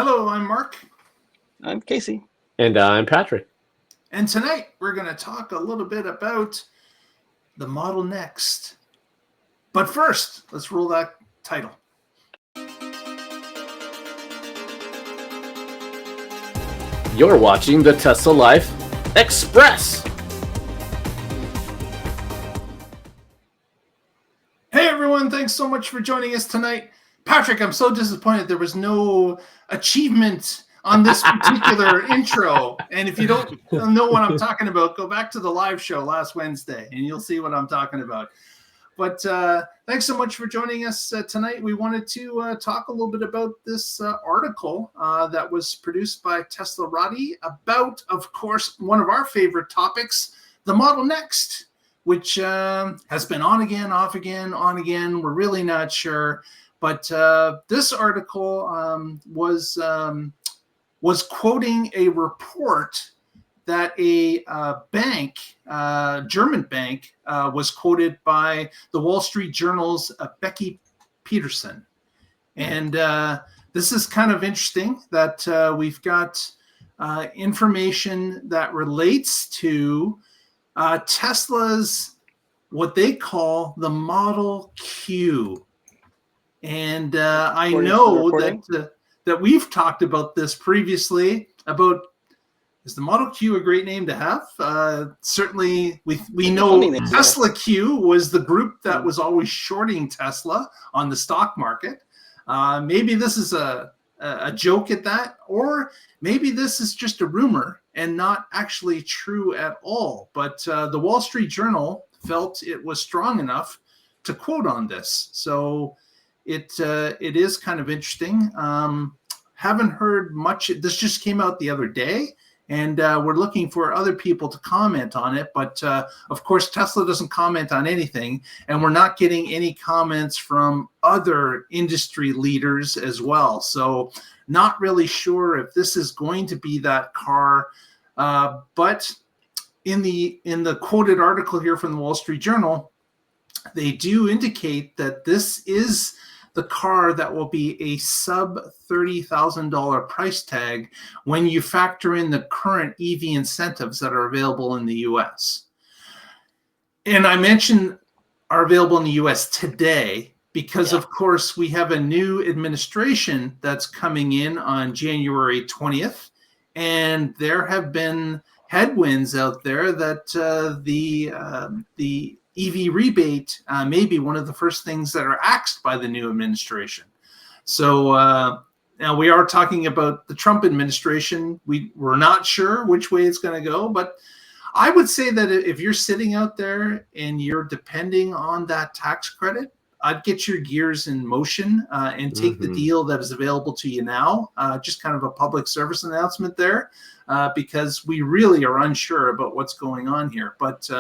Hello, I'm Mark. I'm Casey. And I'm Patrick. And tonight we're going to talk a little bit about the Model Next. But first, let's roll that title. You're watching the TTL Express. Hey everyone, thanks so much for joining us tonight. Patrick, I'm so disappointed there was no achievement on this particular intro. And if you don't know what I'm talking about, go back to the live show last Wednesday and you'll see what I'm talking about. But thanks so much for joining us tonight. We wanted to talk a little bit about this article that was produced by Teslarati about, of course, one of our favorite topics, the Model Next, which has been on again, off again, on again. We're really not sure. But this article was quoting a report that a bank, German bank, was quoted by the Wall Street Journal's Becky Peterson. And this is kind of interesting that we've got information that relates to Tesla's, what they call the Model Q. And I know that we've talked about this previously about, is the Model Q a great name to have? Certainly, we know Tesla Q was the group that was always shorting Tesla on the stock market. Maybe this is a joke at that, or maybe this is just a rumor and not actually true at all. But the Wall Street Journal felt it was strong enough to quote on this. So it is kind of interesting. Haven't heard much. This just came out the other day. And we're looking for other people to comment on it. But, of course, Tesla doesn't comment on anything. And we're not getting any comments from other industry leaders as well. So not really sure if this is going to be that car. But in the quoted article here from the Wall Street Journal, they do indicate that this is the car that will be a sub $30,000 price tag when you factor in the current EV incentives that are available in the US. And I mentioned are available in the US today because, of course, we have a new administration that's coming in on January 20th. And there have been headwinds out there that the EV rebate may be one of the first things that are axed by the new administration. So now we are talking about the Trump administration. We're not sure which way it's going to go, but I would say that if you're sitting out there and you're depending on that tax credit, I'd get your gears in motion and take the deal that is available to you now. Just kind of a public service announcement there because we really are unsure about what's going on here. But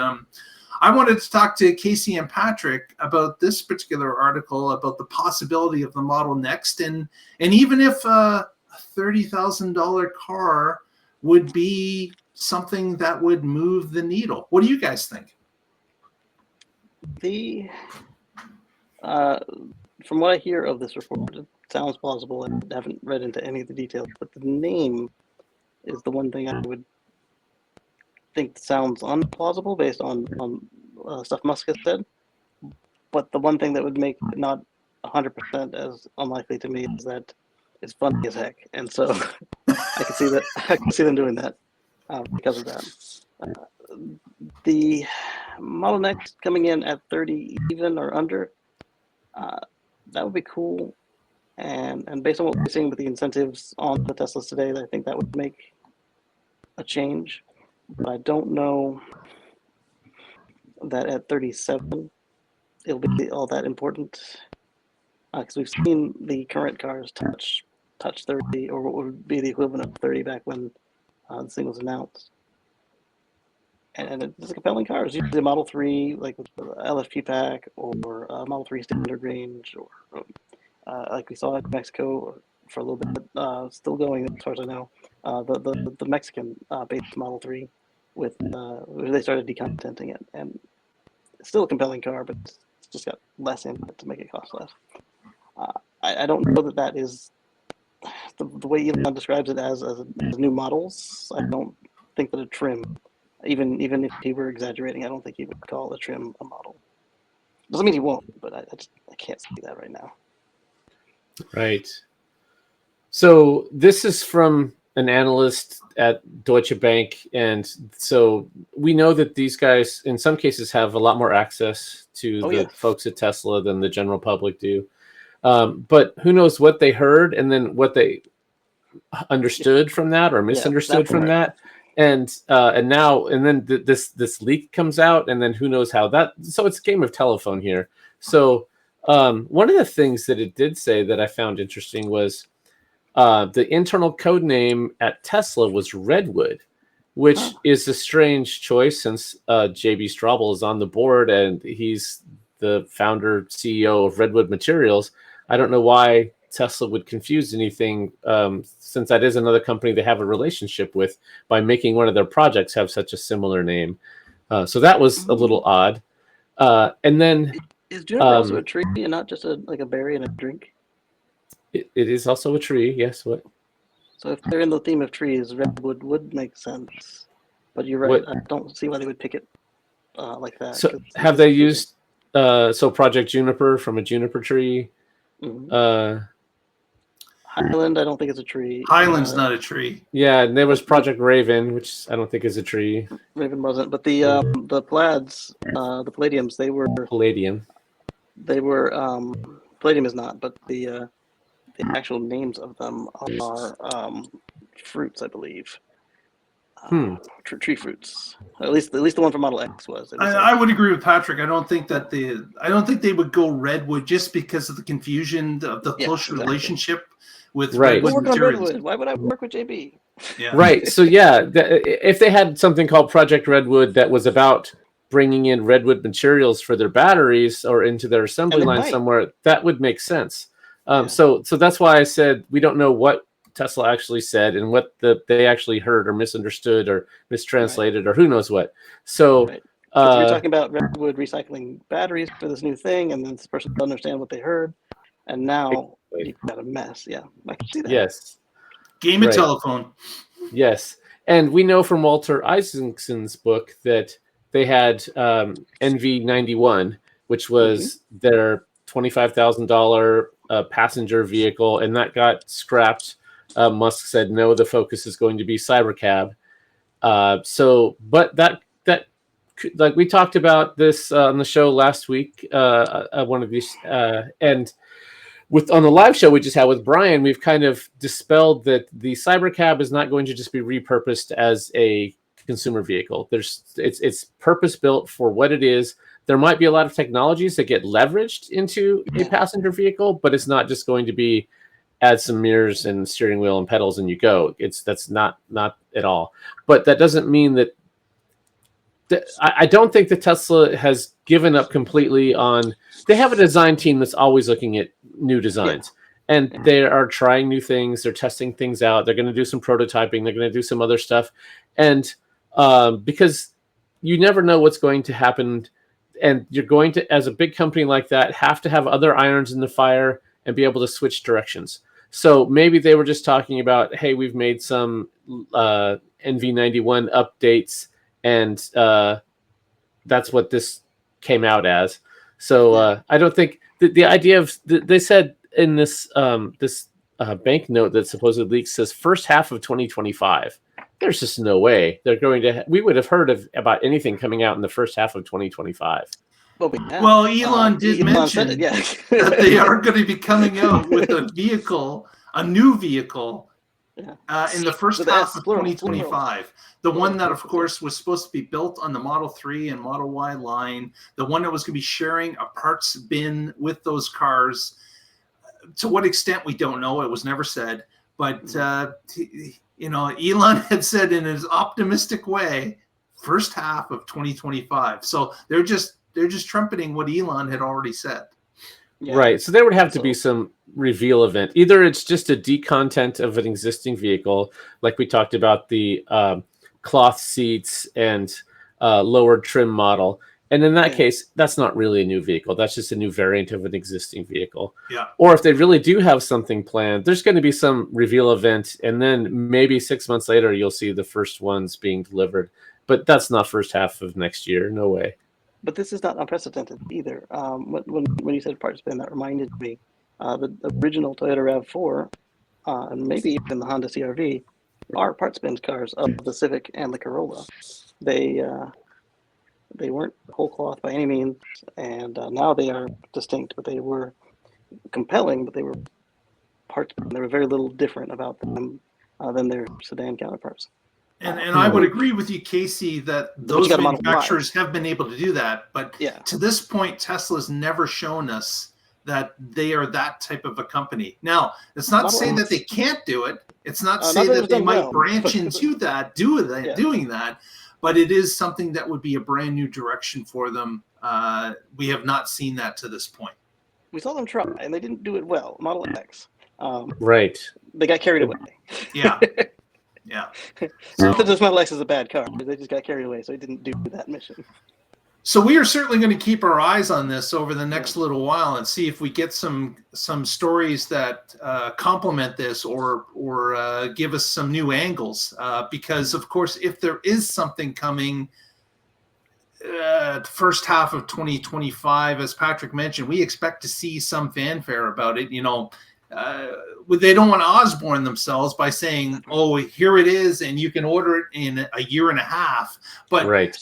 I wanted to talk to Casey and Patrick about this particular article about the possibility of the Model Next, and even if a $30,000 car would be something that would move the needle. What do you guys think? From what I hear of this report, it sounds plausible. I haven't read into any of the details, but the name is the one thing I would think sounds unplausible based on stuff Musk has said. But the one thing that would make it not 100% as unlikely to me is that it's funny as heck, and so I can see that. I can see them doing that because of that. The Model Next coming in at 30 even or under, that would be cool. And based on what we're seeing with the incentives on the Teslas today, I think that would make a change. But I don't know that at 37 it'll be all that important, because we've seen the current cars touch 30, or what would be the equivalent of 30 back when the thing was announced. And it's a compelling car. It's usually a Model 3, like with the LFP pack, or a Model 3 standard range, or like we saw in Mexico for a little bit, still going as far as I know, the Mexican based Model 3 with they started decontenting it, and it's still a compelling car, but it's just got less in it to make it cost less. I don't know that is the way Elon describes it as new models, I don't think that a trim, even if he were exaggerating, I don't think he would call a trim a model. Doesn't mean he won't, but I can't see that right now. Right. So this is from an analyst at Deutsche Bank, and so we know that these guys, in some cases, have a lot more access to the folks at Tesla than the general public do. But who knows what they heard and then what they understood from that or misunderstood from that. And then this leak comes out, and then who knows how that. So it's a game of telephone here. So one of the things that it did say that I found interesting was the internal code name at Tesla was Redwood, which is a strange choice since JB Straubel is on the board and he's the founder CEO of Redwood Materials. I don't know why Tesla would confuse anything, since that is another company they have a relationship with, by making one of their projects have such a similar name. So that was a little odd. And then is juniper also a tree and not just a berry and a drink? It is also a tree. Yes. What? So if they're in the theme of trees, redwood would make sense. But you're right. I don't see why they would pick it like that. So have they used Project Juniper from a juniper tree? Mm-hmm. Highland, I don't think it's a tree. Highland's not a tree. Yeah, and there was Project Raven, which I don't think is a tree. Raven wasn't, but the plaids, the palladiums, they were palladium. They were palladium is not, but the actual names of them are fruits, I believe. Tree fruits. At least the one for Model X was. I would agree with Patrick. I don't think they would go Redwood just because of the confusion of the close relationship with Redwood Materials. Why would I work with JB? Yeah. Right. So if they had something called Project Redwood that was about bringing in Redwood materials for their batteries or into their assembly line somewhere, that would make sense. So that's why I said we don't know what Tesla actually said and what they actually heard or misunderstood or mistranslated or who knows what. So you're talking about Redwood recycling batteries for this new thing, and then this person doesn't understand what they heard, and now you've got a mess. Yeah, I can see that. Yes. Game of telephone. Yes. And we know from Walter Isaacson's book that they had NV91, which was their $25,000 passenger vehicle, and that got scrapped. Musk said, no, the focus is going to be Cybercab. But that like we talked about this on the show last week, one of these, and on the live show we just had with Brian, we've kind of dispelled that the Cybercab is not going to just be repurposed as a consumer vehicle. It's purpose built for what it is. There might be a lot of technologies that get leveraged into a passenger vehicle, but it's not just going to be add some mirrors and steering wheel and pedals and you go. That's not at all. But that doesn't mean that I don't think that Tesla has given up completely on. They have a design team that's always looking at new designs, and they are trying new things. They're testing things out. They're going to do some prototyping. They're going to do some other stuff, and because you never know what's going to happen, and you're going to, as a big company like that, have to have other irons in the fire and be able to switch directions. So maybe they were just talking about, hey, we've made some NV91 updates, and that's what this came out as. So I don't think the idea of they said in this bank note that supposedly leaks says first half of 2025. There's just no way they're going to. We would have heard about anything coming out in the first half of 2025. Well, Elon did mention that they are going to be coming out with a new vehicle, in the first half of 2025. The one that, of course, was supposed to be built on the Model 3 and Model Y line. The one that was going to be sharing a parts bin with those cars. To what extent, we don't know. It was never said. But, Elon had said in his optimistic way, first half of 2025. So they're just trumpeting what Elon had already said. Yeah. Right. So there would have to be some reveal event. Either it's just a decontent of an existing vehicle, like we talked about the cloth seats and lower trim model. And in that Yeah. case, that's not really a new vehicle. That's just a new variant of an existing vehicle. Yeah. Or if they really do have something planned, there's going to be some reveal event. And then maybe 6 months later, you'll see the first ones being delivered. But that's not first half of next year. No way. But this is not unprecedented either. When you said parts bin, that reminded me the original Toyota RAV4 and maybe even the Honda CRV are parts bin cars of the Civic and the Corolla. They weren't whole cloth by any means, and now they are distinct, but they were compelling, but they were parts. There were very little different about them than their sedan counterparts. And I would agree with you, Casey, that those got a Model manufacturers have been able to do that. But Yeah. to this point, Tesla's never shown us that they are that type of a company. Now, it's not to say that they can't do it. It's not to say not that they done might well. branch into that, doing that. But it is something that would be a brand new direction for them. We have not seen that to this point. We saw them try, and they didn't do it well. Model X. Right. They got carried away. Yeah. Yeah. Not that this Model X is a bad car. They just got carried away, so it didn't do that mission. So we are certainly going to keep our eyes on this over the next little while and see if we get some stories that complement this or give us some new angles. Because of course, if there is something coming the first half of 2025, as Patrick mentioned, we expect to see some fanfare about it. You know, they don't want to Osborne themselves by saying, "Oh, here it is, and you can order it in a year and a half." But right.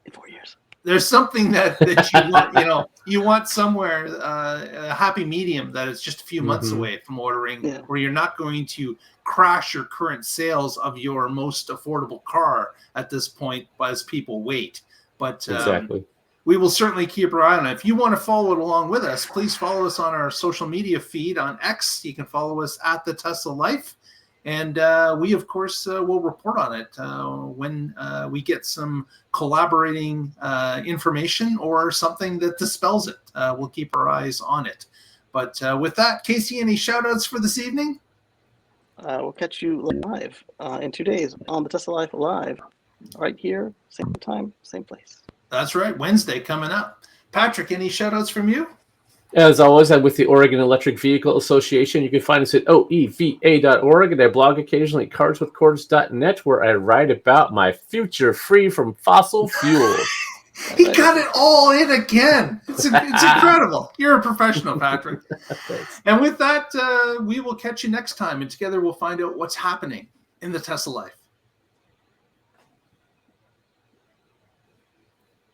In 4 years. There's something that you want, you want somewhere a happy medium that is just a few months away from ordering, where you're not going to crash your current sales of your most affordable car at this point as people wait. But Exactly. We will certainly keep our eye on it. If you want to follow it along with us, please follow us on our social media feed on X. You can follow us at The Tesla Life. And we, of course, will report on it when we get some collaborating information or something that dispels it. We'll keep our eyes on it. But with that, Casey, any shout-outs for this evening? We'll catch you live in 2 days on the Tesla Life Live, right here, same time, same place. That's right, Wednesday coming up. Patrick, any shout-outs from you? As always, I'm with the Oregon Electric Vehicle Association. You can find us at oeva.org, and I blog occasionally at carswithcords.net, where I write about my future free from fossil fuels. He got it all in again. It's incredible. You're a professional, Patrick. And with that, we will catch you next time, and together we'll find out what's happening in the Tesla Life.